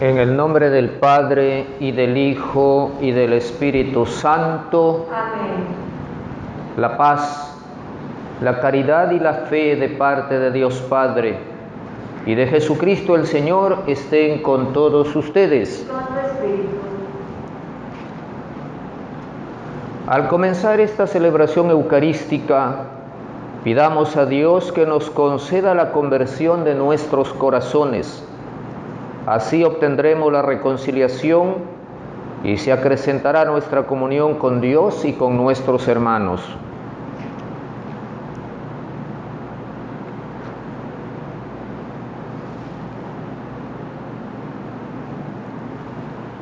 En el nombre del Padre, y del Hijo, y del Espíritu Santo. Amén. La paz, la caridad y la fe de parte de Dios Padre y de Jesucristo el Señor estén con todos ustedes. Con tu espíritu. Al comenzar esta celebración eucarística, pidamos a Dios que nos conceda la conversión de nuestros corazones. Así obtendremos la reconciliación y se acrecentará nuestra comunión con Dios y con nuestros hermanos.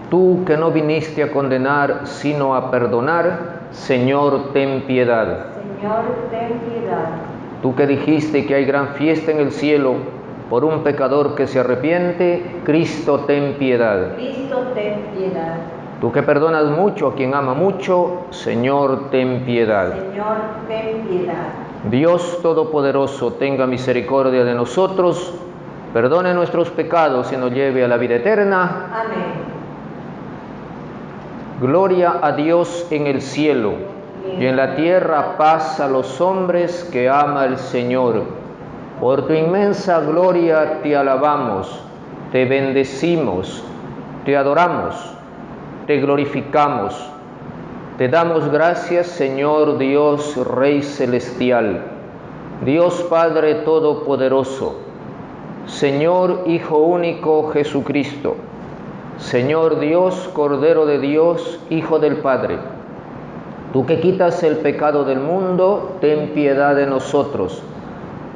Tú que no viniste a condenar, sino a perdonar, Señor, ten piedad. Señor, ten piedad. Tú que dijiste que hay gran fiesta en el cielo por un pecador que se arrepiente, Cristo, ten piedad. Cristo, ten piedad. Tú que perdonas mucho a quien ama mucho, Señor, ten piedad. Señor, ten piedad. Dios Todopoderoso, tenga misericordia de nosotros, perdone nuestros pecados y nos lleve a la vida eterna. Amén. Gloria a Dios en el cielo, y en la tierra paz a los hombres que ama el Señor. Por tu inmensa gloria te alabamos, te bendecimos, te adoramos, te glorificamos. Te damos gracias, Señor Dios, Rey celestial, Dios Padre Todopoderoso, Señor Hijo único Jesucristo, Señor Dios, Cordero de Dios, Hijo del Padre. Tú que quitas el pecado del mundo, ten piedad de nosotros.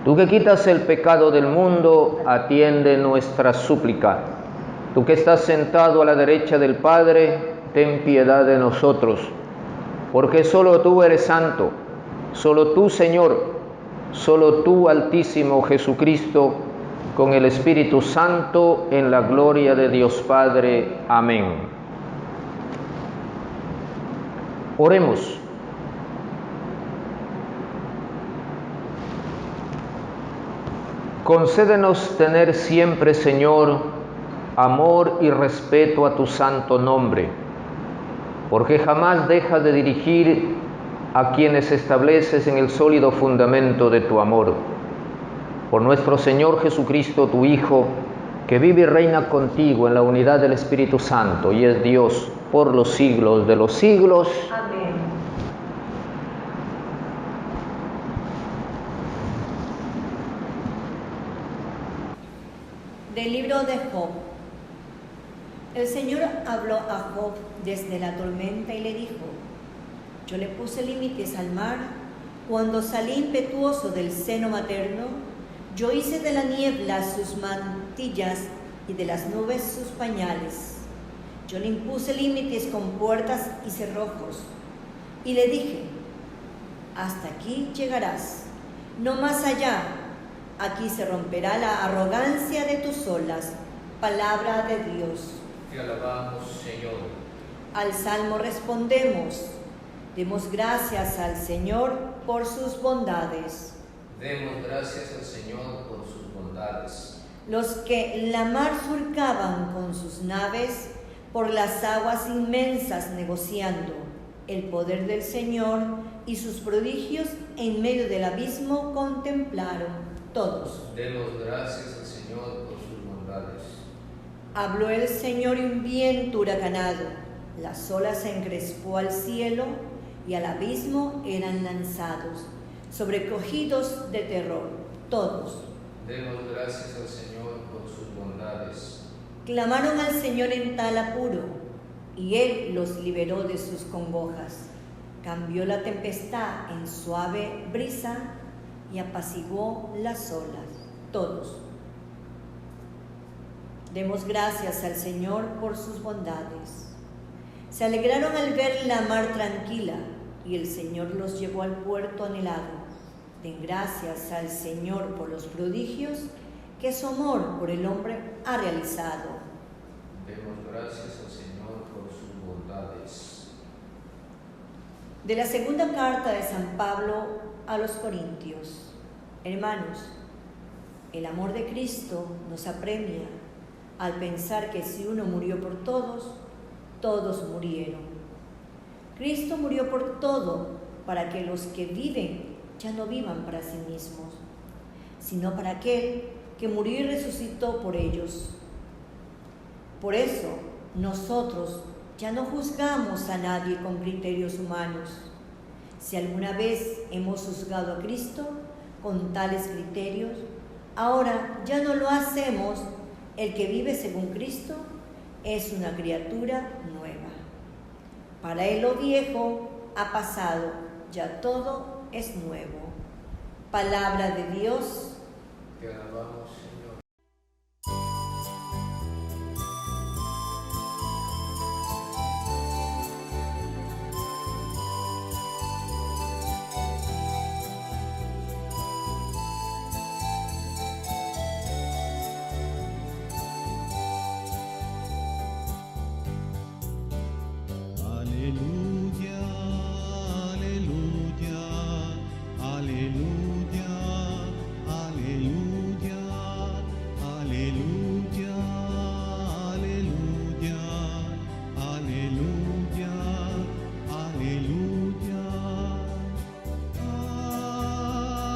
Tú que quitas el pecado del mundo, atiende nuestra súplica. Tú que estás sentado a la derecha del Padre, ten piedad de nosotros. Porque solo tú eres santo, solo tú, Señor, solo tú, Altísimo Jesucristo, con el Espíritu Santo, en la gloria de Dios Padre. Amén. Oremos. Concédenos tener siempre, Señor, amor y respeto a tu santo nombre, porque jamás dejas de dirigir a quienes estableces en el sólido fundamento de tu amor. Por nuestro Señor Jesucristo, tu Hijo, que vive y reina contigo en la unidad del Espíritu Santo y es Dios por los siglos de los siglos. Amén. Del libro de Job. El Señor habló a Job desde la tormenta y le dijo: yo le puse límites al mar cuando salí impetuoso del seno materno. Yo hice de la niebla sus mantillas y de las nubes sus pañales. Yo le impuse límites con puertas y cerrojos y le dije: hasta aquí llegarás, no más allá. Aquí se romperá la arrogancia de tus olas. Palabra de Dios. Te alabamos, Señor. Al salmo respondemos: demos gracias al Señor por sus bondades. Demos gracias al Señor por sus bondades. Los que la mar surcaban con sus naves, por las aguas inmensas negociando, el poder del Señor y sus prodigios en medio del abismo contemplaron. Todos. Demos gracias al Señor por sus bondades. Habló el Señor y un viento huracanado, las olas se encrespó al cielo y al abismo eran lanzados, sobrecogidos de terror, todos. Demos gracias al Señor por sus bondades. Clamaron al Señor en tal apuro, y Él los liberó de sus congojas. Cambió la tempestad en suave brisa y apaciguó las olas, todos. Demos gracias al Señor por sus bondades. Se alegraron al ver la mar tranquila, y el Señor los llevó al puerto anhelado. Den gracias al Señor por los prodigios que su amor por el hombre ha realizado. Demos gracias al Señor por sus bondades. De la segunda carta de San Pablo a los Corintios. Hermanos, el amor de Cristo nos apremia al pensar que si uno murió por todos, todos murieron. Cristo murió por todo, para que los que viven ya no vivan para sí mismos, sino para aquel que murió y resucitó por ellos. Por eso, nosotros ya no juzgamos a nadie con criterios humanos. Si alguna vez hemos juzgado a Cristo con tales criterios, ahora ya no lo hacemos. El que vive según Cristo es una criatura nueva. Para él lo viejo ha pasado, ya todo es nuevo. Palabra de Dios. Te alabamos, Señor. Aleluya, aleluya, aleluya, aleluya, aleluya, aleluya, aleluya,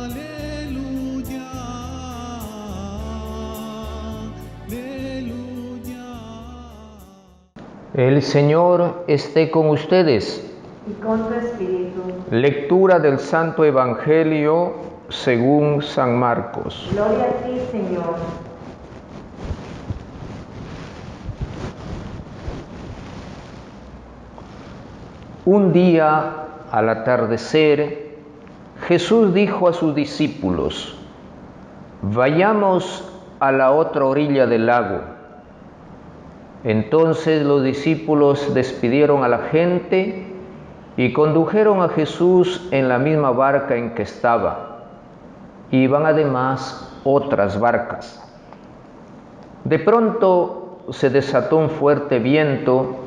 aleluya, aleluya. El Señor esté con ustedes. Y con tu espíritu. Lectura del Santo Evangelio según San Marcos. Gloria a ti, Señor. Un día, al atardecer, Jesús dijo a sus discípulos: vayamos a la otra orilla del lago. Entonces los discípulos despidieron a la gente y condujeron a Jesús en la misma barca en que estaba. Iban además otras barcas. De pronto se desató un fuerte viento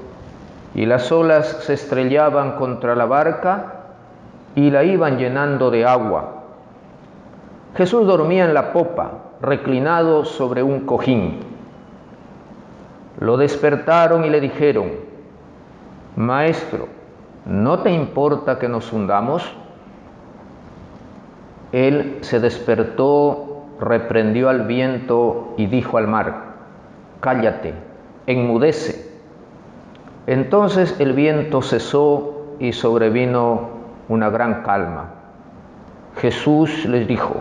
y las olas se estrellaban contra la barca y la iban llenando de agua. Jesús dormía en la popa, reclinado sobre un cojín. Lo despertaron y le dijeron: Maestro, ¿no te importa que nos hundamos? Él se despertó, reprendió al viento y dijo al mar: cállate, enmudece. Entonces el viento cesó y sobrevino una gran calma. Jesús les dijo: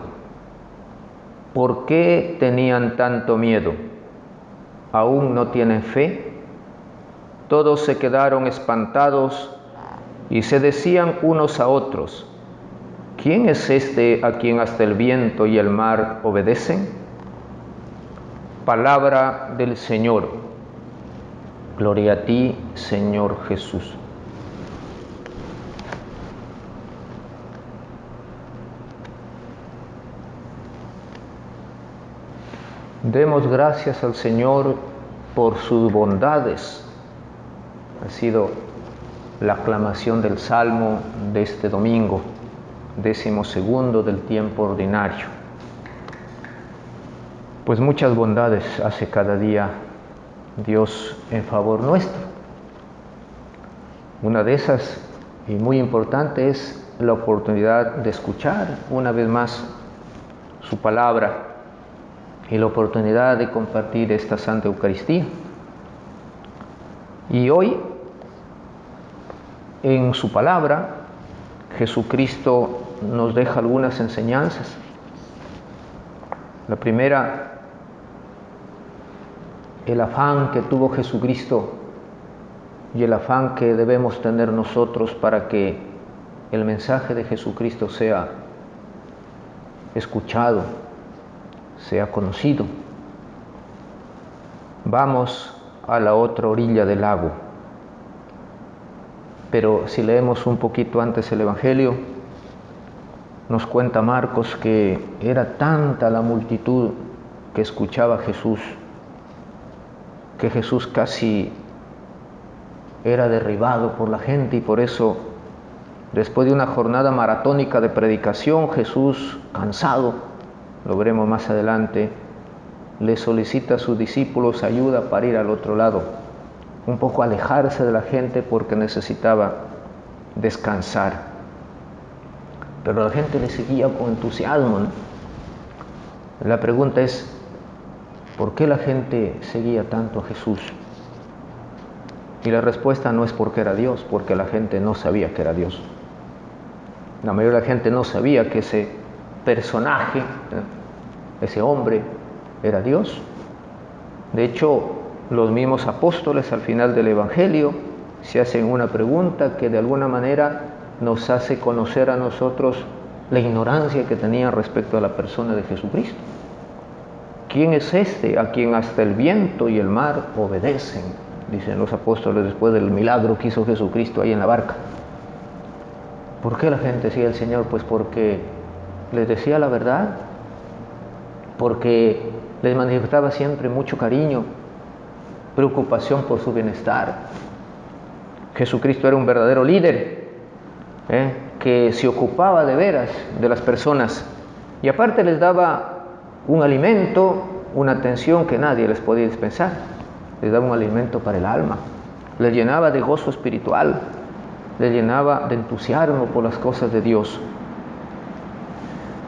¿por qué tenían tanto miedo? ¿Aún no tienen fe? Todos se quedaron espantados y se decían unos a otros: ¿quién es este a quien hasta el viento y el mar obedecen? Palabra del Señor. Gloria a ti, Señor Jesús. Demos gracias al Señor por sus bondades. Ha sido la aclamación del Salmo de este domingo, 12º del tiempo ordinario. Pues muchas bondades hace cada día Dios en favor nuestro. Una de esas, y muy importante, es la oportunidad de escuchar una vez más su palabra y la oportunidad de compartir esta Santa Eucaristía. Y hoy, en su palabra, Jesucristo nos deja algunas enseñanzas. La primera, el afán que tuvo Jesucristo y el afán que debemos tener nosotros para que el mensaje de Jesucristo sea escuchado, sea conocido. Vamos a la otra orilla del lago. Pero si leemos un poquito antes el Evangelio, nos cuenta Marcos que era tanta la multitud que escuchaba a Jesús, que Jesús casi era derribado por la gente, y por eso, después de una jornada maratónica de predicación, Jesús, cansado, lo veremos más adelante, le solicita a sus discípulos ayuda para ir al otro lado, un poco alejarse de la gente porque necesitaba descansar. Pero la gente le seguía con entusiasmo, ¿no? La pregunta es, ¿por qué la gente seguía tanto a Jesús? Y la respuesta no es porque era Dios, porque la gente no sabía que era Dios. La mayoría de la gente no sabía que ese personaje, ese hombre, era Dios. De hecho, los mismos apóstoles al final del Evangelio se hacen una pregunta que de alguna manera nos hace conocer a nosotros la ignorancia que tenían respecto a la persona de Jesucristo. ¿Quién es este a quien hasta el viento y el mar obedecen? Dicen los apóstoles después del milagro que hizo Jesucristo ahí en la barca. ¿Por qué la gente sigue al Señor? Pues porque les decía la verdad, porque les manifestaba siempre mucho cariño, preocupación por su bienestar. Jesucristo era un verdadero líder, que se ocupaba de veras de las personas, y aparte les daba un alimento, una atención que nadie les podía dispensar. Les daba un alimento para el alma, les llenaba de gozo espiritual, les llenaba de entusiasmo por las cosas de Dios.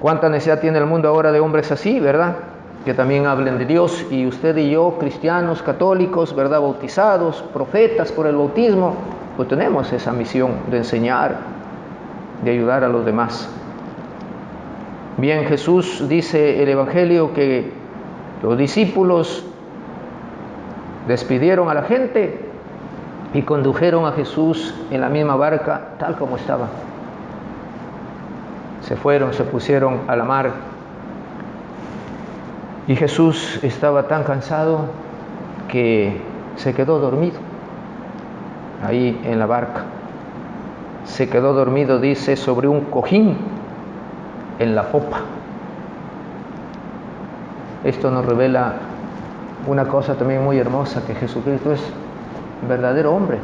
¿Cuánta necesidad tiene el mundo ahora de hombres así, verdad? Que también hablen de Dios, y usted y yo, cristianos, católicos, verdad, bautizados, profetas por el bautismo, pues tenemos esa misión de enseñar, de ayudar a los demás. Bien, Jesús dice el Evangelio que los discípulos despidieron a la gente y condujeron a Jesús en la misma barca tal como estaba. Se fueron, se pusieron a la mar, y Jesús estaba tan cansado que se quedó dormido ahí en la barca. Se quedó dormido, dice, sobre un cojín en la popa. Esto nos revela una cosa también muy hermosa, que Jesucristo es verdadero hombre.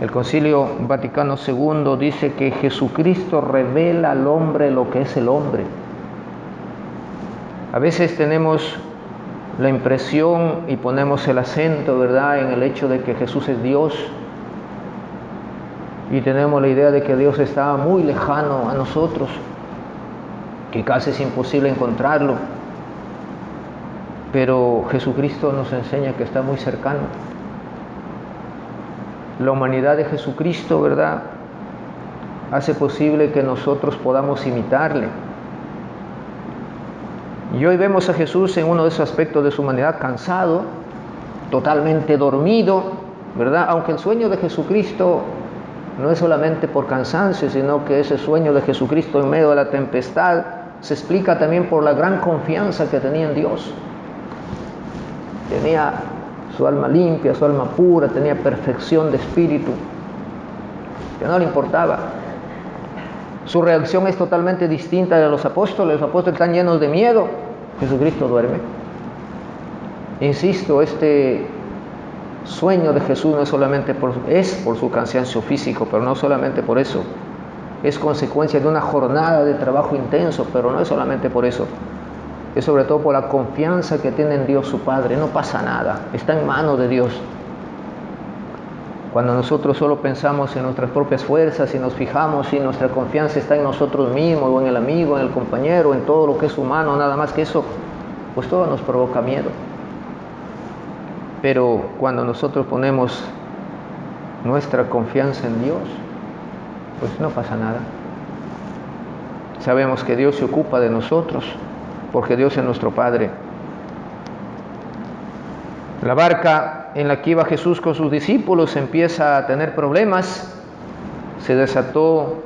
El Concilio Vaticano II dice que Jesucristo revela al hombre lo que es el hombre. A veces tenemos la impresión y ponemos el acento, ¿verdad?, en el hecho de que Jesús es Dios, y tenemos la idea de que Dios está muy lejano a nosotros, que casi es imposible encontrarlo. Pero Jesucristo nos enseña que está muy cercano. La humanidad de Jesucristo, ¿verdad?, hace posible que nosotros podamos imitarle. Y hoy vemos a Jesús en uno de esos aspectos de su humanidad, cansado, totalmente dormido, ¿verdad? Aunque el sueño de Jesucristo no es solamente por cansancio, sino que ese sueño de Jesucristo en medio de la tempestad se explica también por la gran confianza que tenía en Dios. Tenía su alma limpia, su alma pura, tenía perfección de espíritu, que no le importaba. Su reacción es totalmente distinta de los apóstoles. Los apóstoles están llenos de miedo, Jesucristo duerme. Insisto, este sueño de Jesús no es solamente por su cansancio físico, pero no solamente por eso. Es consecuencia de una jornada de trabajo intenso, pero no es solamente por eso. Es sobre todo por la confianza que tiene en Dios su Padre. No pasa nada, está en manos de Dios. Cuando nosotros solo pensamos en nuestras propias fuerzas y nos fijamos si nuestra confianza está en nosotros mismos, o en el amigo, en el compañero, en todo lo que es humano, nada más que eso, pues todo nos provoca miedo. Pero cuando nosotros ponemos nuestra confianza en Dios, pues no pasa nada. Sabemos que Dios se ocupa de nosotros, porque Dios es nuestro Padre. La barca en la que iba Jesús con sus discípulos empieza a tener problemas. Se desató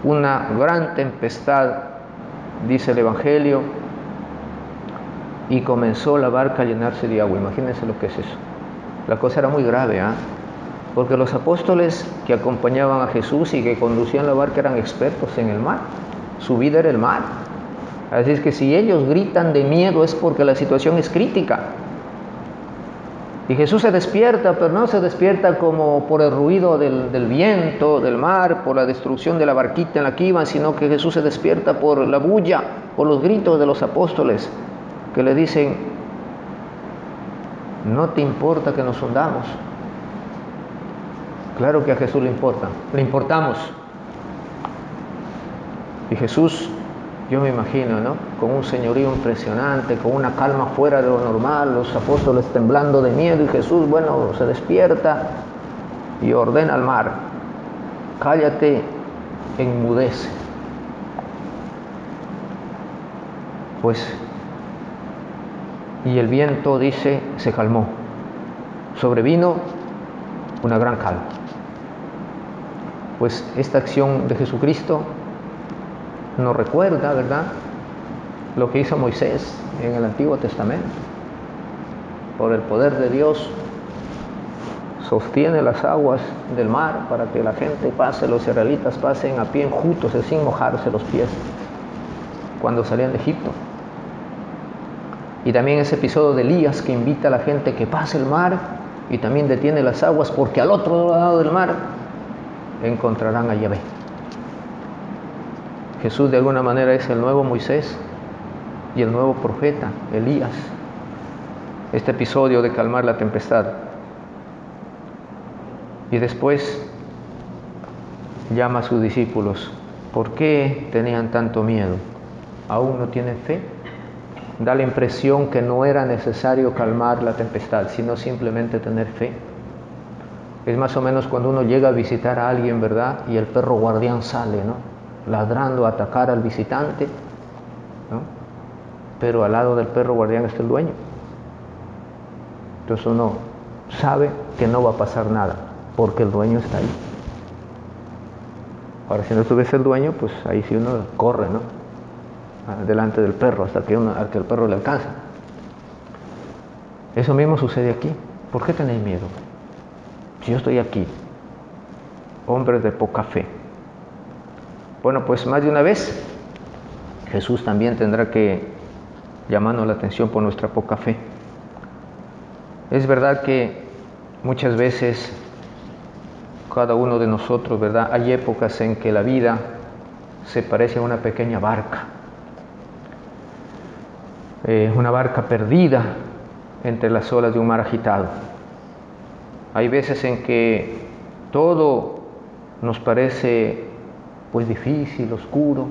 una gran tempestad, dice el Evangelio, y comenzó la barca a llenarse de agua. Imagínense lo que es eso. La cosa era muy grave, porque los apóstoles que acompañaban a Jesús y que conducían la barca eran expertos en el mar. Su vida era el mar. Así es que si ellos gritan de miedo es porque la situación es crítica. Y Jesús se despierta, pero no se despierta como por el ruido del viento, del mar, por la destrucción de la barquita en la que iban, sino que Jesús se despierta por la bulla, por los gritos de los apóstoles. que le dicen, ¿no te importa que nos hundamos? Claro que a Jesús le importa, le importamos. Y Jesús, yo me imagino, ¿no?, con un señorío impresionante, con una calma fuera de lo normal, los apóstoles temblando de miedo, y Jesús, bueno, se despierta y ordena al mar, cállate, enmudece. Pues, y el viento, dice, se calmó, sobrevino una gran calma. Pues esta acción de Jesucristo nos recuerda, ¿verdad?, lo que hizo Moisés en el Antiguo Testamento. Por el poder de Dios sostiene las aguas del mar para que la gente pase, los israelitas pasen a pie enjutos, sin mojarse los pies, cuando salían de Egipto. Y también ese episodio de Elías, que invita a la gente que pase el mar y también detiene las aguas, porque al otro lado del mar encontrarán a Yahvé. Jesús de alguna manera es el nuevo Moisés y el nuevo profeta Elías. Este episodio de calmar la tempestad. Y después llama a sus discípulos. ¿Por qué tenían tanto miedo? ¿Aún no tienen fe? Da la impresión que no era necesario calmar la tempestad, sino simplemente tener fe. Es más o menos cuando uno llega a visitar a alguien, ¿verdad?, y el perro guardián sale, ¿no?, ladrando a atacar al visitante, ¿no?, pero al lado del perro guardián está el dueño. Entonces uno sabe que no va a pasar nada, porque el dueño está ahí. Ahora, si no estuviese el dueño, pues ahí sí uno corre, ¿no?, delante del perro hasta que el perro le alcanza. Eso mismo sucede aquí. ¿Por qué tenéis miedo? Si yo estoy aquí, hombres de poca fe. Bueno, pues más de una vez Jesús también tendrá que llamarnos la atención por nuestra poca fe. Es verdad que muchas veces cada uno de nosotros, ¿verdad?, hay épocas en que la vida se parece a una pequeña barca, una barca perdida entre las olas de un mar agitado. Hay veces en que todo nos parece pues difícil, oscuro.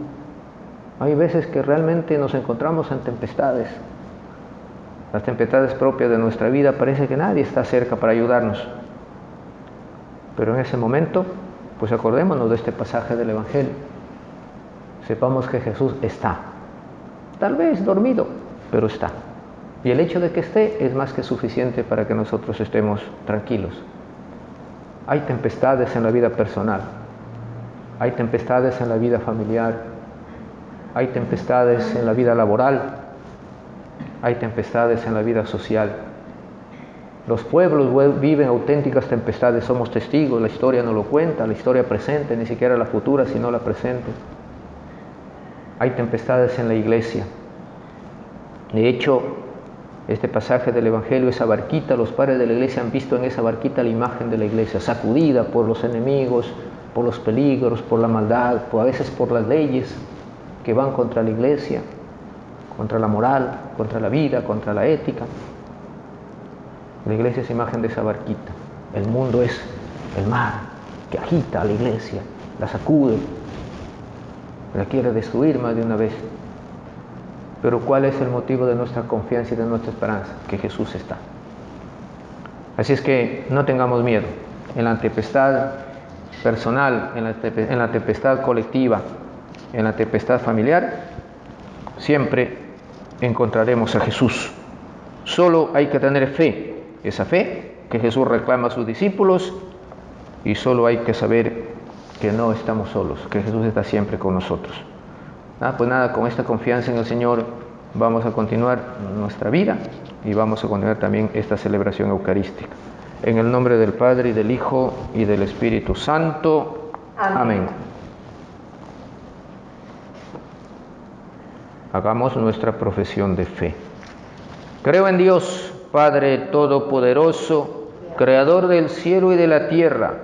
Hay veces que realmente nos encontramos en tempestades. Las tempestades propias de nuestra vida, parece que nadie está cerca para ayudarnos. Pero en ese momento, pues acordémonos de este pasaje del Evangelio. Sepamos que Jesús está. Tal vez dormido, pero está. Y el hecho de que esté es más que suficiente para que nosotros estemos tranquilos. Hay tempestades en la vida personal. Hay tempestades en la vida familiar. Hay tempestades en la vida laboral. Hay tempestades en la vida social. Los pueblos viven auténticas tempestades, somos testigos, la historia nos lo cuenta, la historia presente, ni siquiera la futura, sino la presente. Hay tempestades en la iglesia. De hecho, este pasaje del Evangelio, esa barquita, los padres de la iglesia han visto en esa barquita la imagen de la iglesia, sacudida por los enemigos, por los peligros, por la maldad, a veces por las leyes que van contra la iglesia, contra la moral, contra la vida, contra la ética. La iglesia es imagen de esa barquita. El mundo es el mar que agita a la iglesia, la sacude, la quiere destruir más de una vez. Pero ¿cuál es el motivo de nuestra confianza y de nuestra esperanza? Que Jesús está. Así es que no tengamos miedo. En la tempestad personal, en la tempestad colectiva, en la tempestad familiar, siempre encontraremos a Jesús. Solo hay que tener fe. Esa fe que Jesús reclama a sus discípulos, y solo hay que saber que no estamos solos, que Jesús está siempre con nosotros. Pues nada, con esta confianza en el Señor vamos a continuar nuestra vida y vamos a continuar también esta celebración eucarística. En el nombre del Padre, y del Hijo, y del Espíritu Santo. Amén. Hagamos nuestra profesión de fe. Creo en Dios, Padre Todopoderoso, Creador del cielo y de la tierra.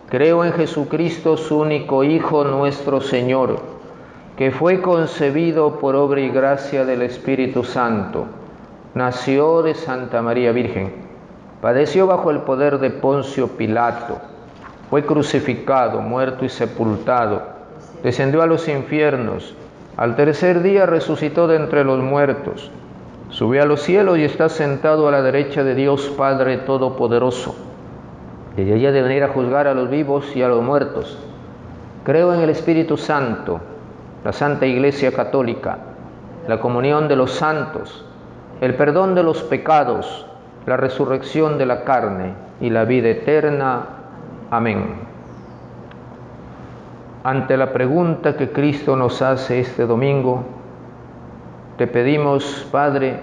Creo en Jesucristo, su único Hijo, nuestro Señor, que fue concebido por obra y gracia del Espíritu Santo, nació de Santa María Virgen, padeció bajo el poder de Poncio Pilato, fue crucificado, muerto y sepultado, descendió a los infiernos, al tercer día resucitó de entre los muertos, subió a los cielos y está sentado a la derecha de Dios Padre Todopoderoso. Desde allí ha de venir a juzgar a los vivos y a los muertos. Creo en el Espíritu Santo, la Santa Iglesia Católica, la comunión de los santos, el perdón de los pecados, la resurrección de la carne y la vida eterna. Amén. Ante la pregunta que Cristo nos hace este domingo, te pedimos, Padre,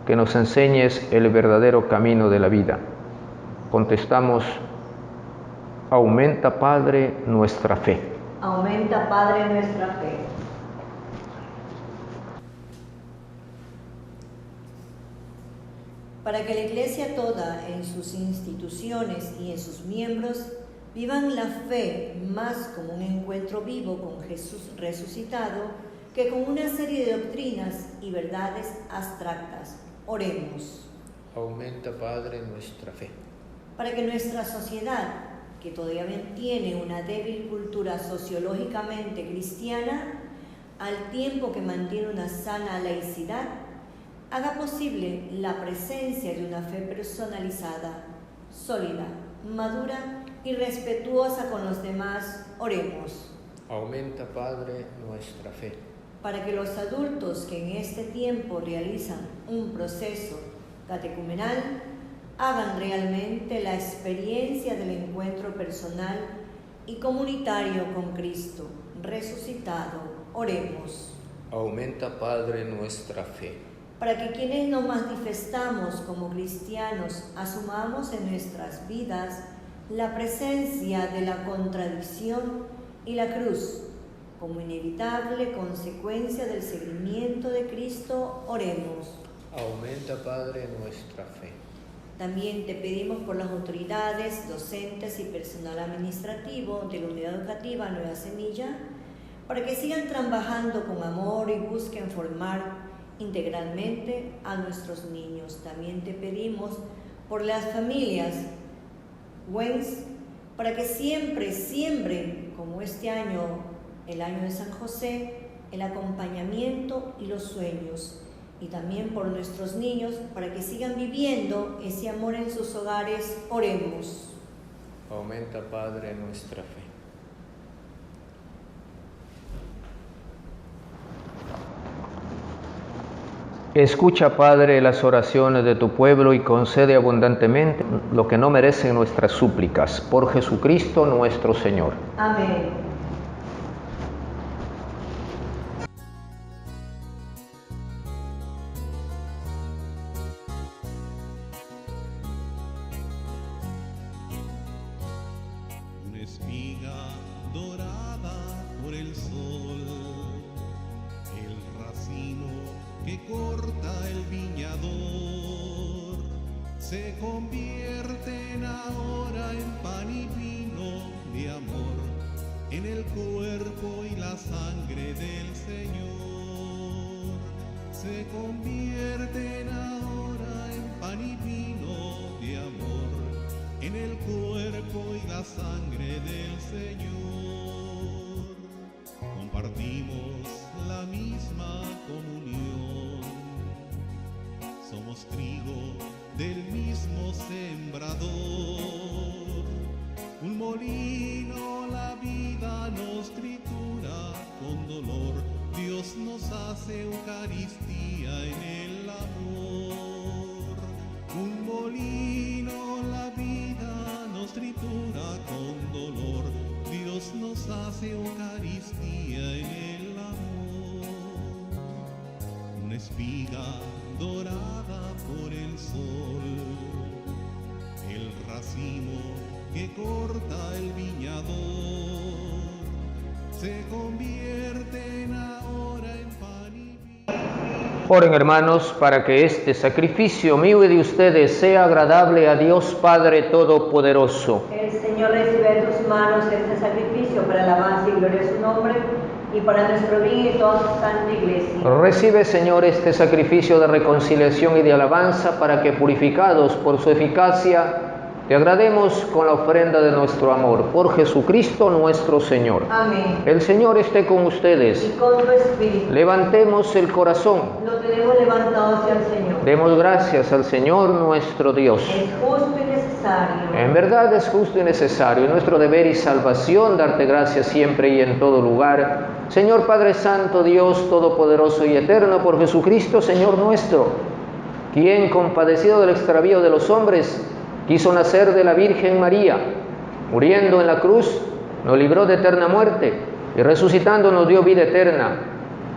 que nos enseñes el verdadero camino de la vida. Contestamos: aumenta, Padre, nuestra fe. Aumenta, Padre, nuestra fe. Para que la Iglesia toda, en sus instituciones y en sus miembros, vivan la fe más como un encuentro vivo con Jesús resucitado que con una serie de doctrinas y verdades abstractas. Oremos. Aumenta, Padre, nuestra fe. Para que nuestra sociedad, que todavía tiene una débil cultura sociológicamente cristiana, al tiempo que mantiene una sana laicidad, haga posible la presencia de una fe personalizada, sólida, madura y respetuosa con los demás. Oremos. Aumenta, Padre, nuestra fe. Para que los adultos que en este tiempo realizan un proceso catecumenal hagan realmente la experiencia del encuentro personal y comunitario con Cristo resucitado. Oremos. Aumenta, Padre, nuestra fe. Para que quienes nos manifestamos como cristianos asumamos en nuestras vidas la presencia de la contradicción y la cruz como inevitable consecuencia del seguimiento de Cristo. Oremos. Aumenta, Padre, nuestra fe. También te pedimos por las autoridades, docentes y personal administrativo de la Unidad Educativa Nueva Semilla, para que sigan trabajando con amor y busquen formar integralmente a nuestros niños. También te pedimos por las familias WENS, para que siempre siembren, como este año, el año de San José, el acompañamiento y los sueños. Y también por nuestros niños, para que sigan viviendo ese amor en sus hogares. Oremos. Aumenta, Padre, nuestra fe. Escucha, Padre, las oraciones de tu pueblo y concede abundantemente lo que no merecen nuestras súplicas. Por Jesucristo nuestro Señor. Amén. Una espiga dorada por el sol, el racimo que corta el viñador, se convierten ahora en pan y vino de amor, en el cuerpo y la sangre del Señor. Se convierten ahora en pan y vino de amor, en el cuerpo y la sangre del Señor. Compartimos la misma comunión, somos trigo del mismo sembrador. Un molino la vida nos tritura con dolor, Dios nos hace Eucaristía en el amor. Un molino la vida nos tritura con dolor, Dios nos hace Eucaristía en el amor. Una espiga dorada por el sol, el racimo que corta el viñador, se convierten ahora en pan y vino. Oren, hermanos, para que este sacrificio mío y de ustedes sea agradable a Dios Padre Todopoderoso. El Señor recibe tus manos este sacrificio para alabanza y gloria de su nombre y para nuestro bien y toda su santa iglesia. Recibe, Señor, este sacrificio de reconciliación y de alabanza para que, purificados por su eficacia, te agrademos con la ofrenda de nuestro amor. Por Jesucristo nuestro Señor. Amén. El Señor esté con ustedes. Y con tu espíritu. Levantemos el corazón. Lo tenemos levantado hacia el Señor. Demos gracias al Señor nuestro Dios. Es justo y necesario. En verdad es justo y necesario, nuestro deber y salvación, darte gracias siempre y en todo lugar. Señor Padre Santo, Dios Todopoderoso y Eterno, por Jesucristo, Señor nuestro, quien, compadecido del extravío de los hombres, quiso nacer de la Virgen María, muriendo en la cruz, nos libró de eterna muerte y resucitando nos dio vida eterna.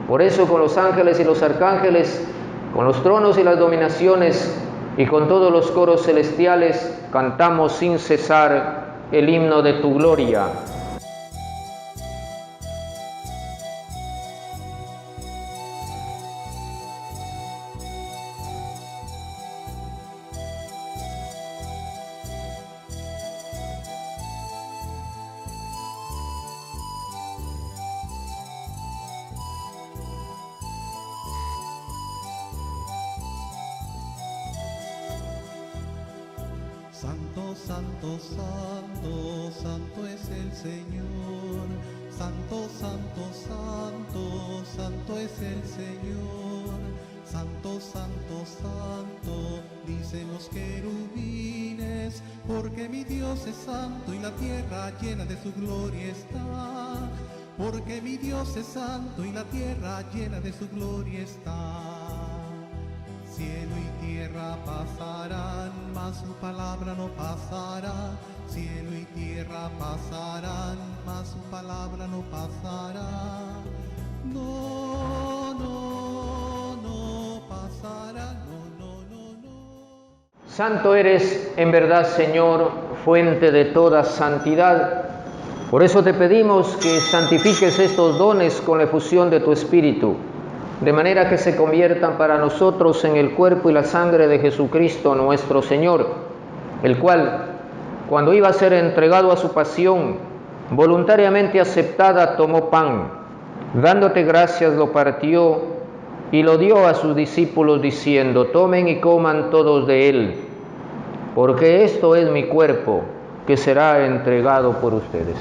Por eso con los ángeles y los arcángeles, con los tronos y las dominaciones y con todos los coros celestiales, cantamos sin cesar el himno de tu gloria. Santo, santo, santo, santo es el Señor. Santo, santo, santo, santo es el Señor. Santo, santo, santo, dicen los querubines, porque mi Dios es santo y la tierra llena de su gloria está. Porque mi Dios es santo y la tierra llena de su gloria está. Cielo y tierra pasarán, mas su palabra no pasará. Cielo y tierra pasarán, mas su palabra no pasará. No, no, no pasará, no. Santo eres, en verdad, Señor, fuente de toda santidad. Por eso te pedimos que santifiques estos dones con la efusión de tu Espíritu, de manera que se conviertan para nosotros en el cuerpo y la sangre de Jesucristo nuestro Señor, el cual, cuando iba a ser entregado a su pasión, voluntariamente aceptada, tomó pan, dándote gracias lo partió y lo dio a sus discípulos diciendo: tomen y coman todos de él, porque esto es mi cuerpo que será entregado por ustedes.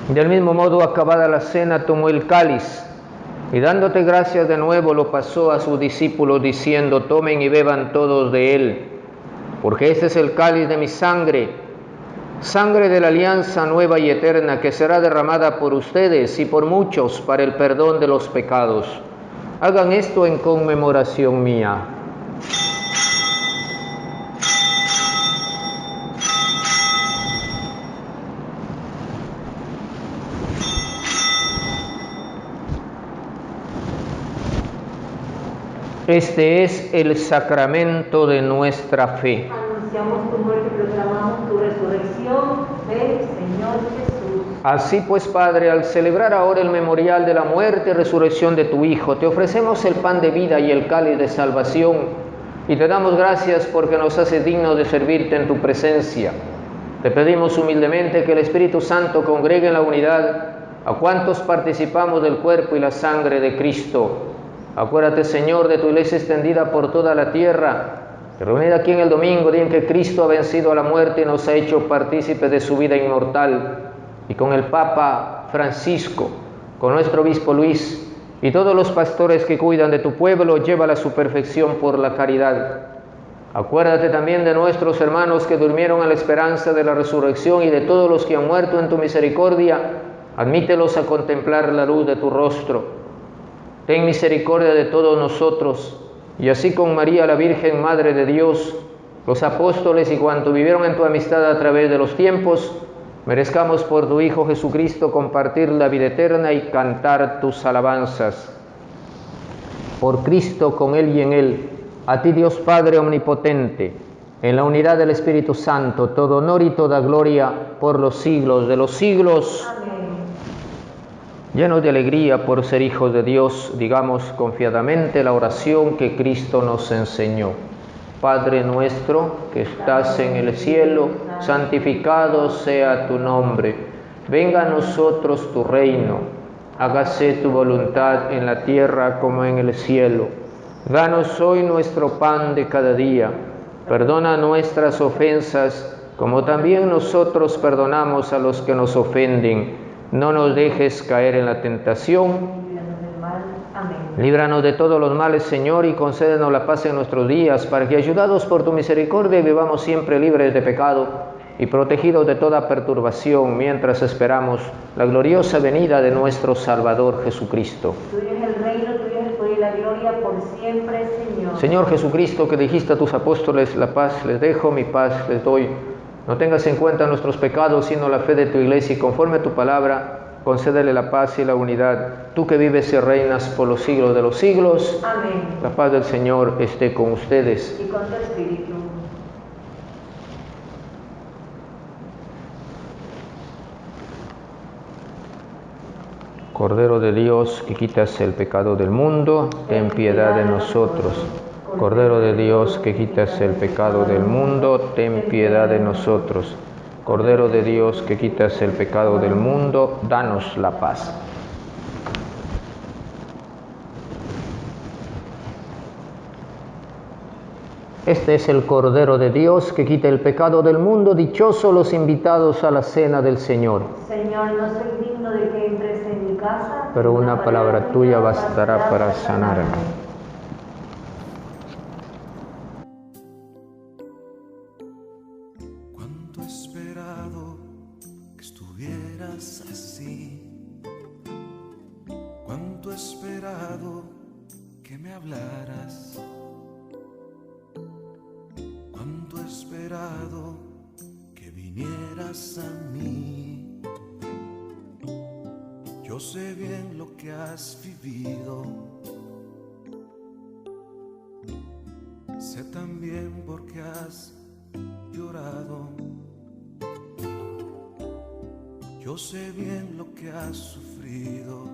Del mismo modo, acabada la cena, tomó el cáliz y dándote gracias de nuevo lo pasó a sus discípulos diciendo: tomen y beban todos de él, porque este es el cáliz de mi sangre, sangre de la alianza nueva y eterna, que será derramada por ustedes y por muchos para el perdón de los pecados. Hagan esto en conmemoración mía. Este es el sacramento de nuestra fe. Anunciamos tu muerte, proclamamos tu resurrección. Ven, Señor Jesús. Así pues, Padre, al celebrar ahora el memorial de la muerte y resurrección de tu Hijo, te ofrecemos el pan de vida y el cáliz de salvación, y te damos gracias porque nos haces dignos de servirte en tu presencia. Te pedimos humildemente que el Espíritu Santo congregue en la unidad a cuantos participamos del cuerpo y la sangre de Cristo. Acuérdate, Señor, de tu iglesia extendida por toda la tierra, reunida aquí en el domingo, día en que Cristo ha vencido a la muerte y nos ha hecho partícipes de su vida inmortal, y con el Papa Francisco, con nuestro obispo Luis y todos los pastores que cuidan de tu pueblo, llévala a su perfección por la caridad. Acuérdate también de nuestros hermanos que durmieron a la esperanza de la resurrección y de todos los que han muerto en tu misericordia, admítelos a contemplar la luz de tu rostro. Ten misericordia de todos nosotros, y así con María, la Virgen Madre de Dios, los apóstoles y cuantos vivieron en tu amistad a través de los tiempos, merezcamos por tu Hijo Jesucristo compartir la vida eterna y cantar tus alabanzas. Por Cristo, con Él y en Él, a ti Dios Padre Omnipotente, en la unidad del Espíritu Santo, todo honor y toda gloria por los siglos de los siglos. Amén. Llenos de alegría por ser hijos de Dios, digamos confiadamente la oración que Cristo nos enseñó. Padre nuestro que estás en el cielo, santificado sea tu nombre. Venga a nosotros tu reino. Hágase tu voluntad en la tierra como en el cielo. Danos hoy nuestro pan de cada día. Perdona nuestras ofensas, como también nosotros perdonamos a los que nos ofenden. No nos dejes caer en la tentación. Líbranos de todos los males, Señor, y concédenos la paz en nuestros días, para que, ayudados por tu misericordia, vivamos siempre libres de pecado y protegidos de toda perturbación, mientras esperamos la gloriosa venida de nuestro Salvador Jesucristo. Tuyo es el reino, tuyo es el poder y la gloria por siempre, Señor. Señor Jesucristo, que dijiste a tus apóstoles, la paz les dejo, mi paz les doy. No tengas en cuenta nuestros pecados, sino la fe de tu iglesia, y conforme a tu palabra, concédele la paz y la unidad. Tú que vives y reinas por los siglos de los siglos. Amén. La paz del Señor esté con ustedes. Y con tu espíritu. Cordero de Dios, que quitas el pecado del mundo, ten piedad de nosotros. Cordero de Dios, que quitas el pecado del mundo, ten piedad de nosotros. Cordero de Dios, que quitas el pecado del mundo, danos la paz. Este es el Cordero de Dios que quita el pecado del mundo. Dichosos los invitados a la cena del Señor. Señor, no soy digno de que entres en mi casa, pero una palabra tuya bastará para sanarme. Cuánto he esperado que estuvieras así. Cuánto he esperado que me hablaras. Cuánto he esperado que vinieras a mí. Yo sé bien lo que has vivido. Sé también por qué has llorado. Yo sé bien lo que has sufrido.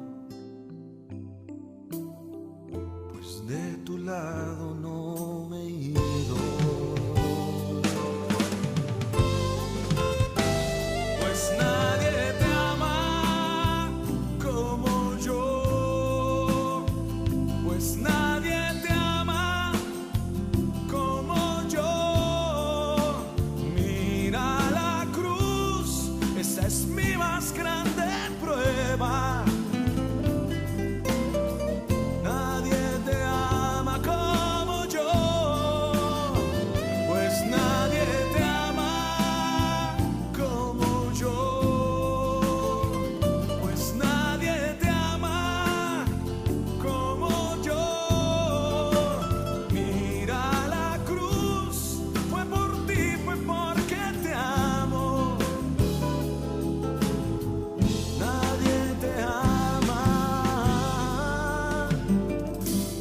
Pues de tu lado no me he ido. Pues nadie te ama como yo. Pues nadie te ama como yo. Mira la cruz, esa es mi más grande prueba. Nadie te ama como yo. Pues nadie te ama como yo. Pues nadie te ama como yo. Mira la cruz, fue por ti, fue porque te amo. Nadie te ama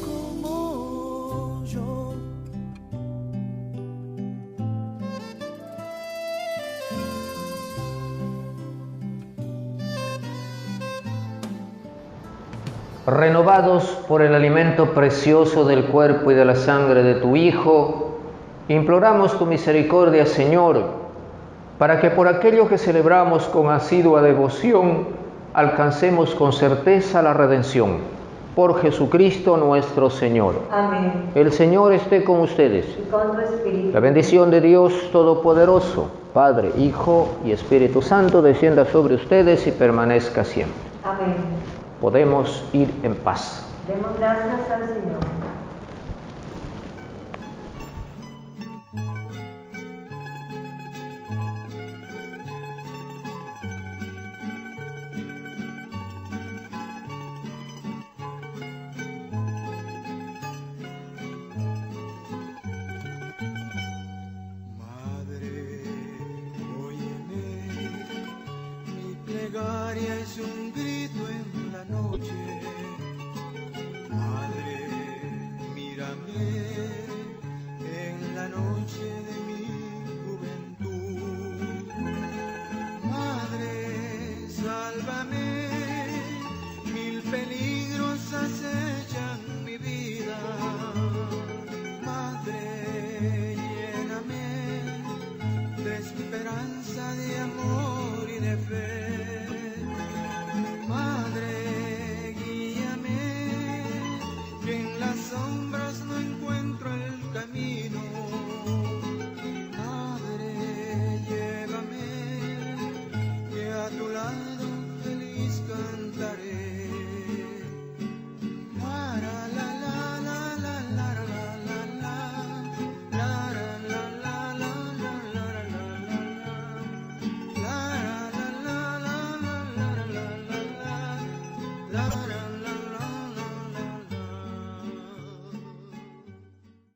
como yo. Renovados por el alimento precioso del cuerpo y de la sangre de tu Hijo, imploramos tu misericordia, Señor, para que por aquello que celebramos con asidua devoción, alcancemos con certeza la redención. Por Jesucristo nuestro Señor. Amén. El Señor esté con ustedes. Y con tu espíritu. La bendición de Dios Todopoderoso, Padre, Hijo y Espíritu Santo, descienda sobre ustedes y permanezca siempre. Amén. Podemos ir en paz. Demos gracias al Señor. Madre, óyeme, mi plegaria es un grito en la noche. Madre, mírame en la noche de mi sálvame, mil peligros acechan mi vida. Madre, lléname de esperanza, de amor y de fe.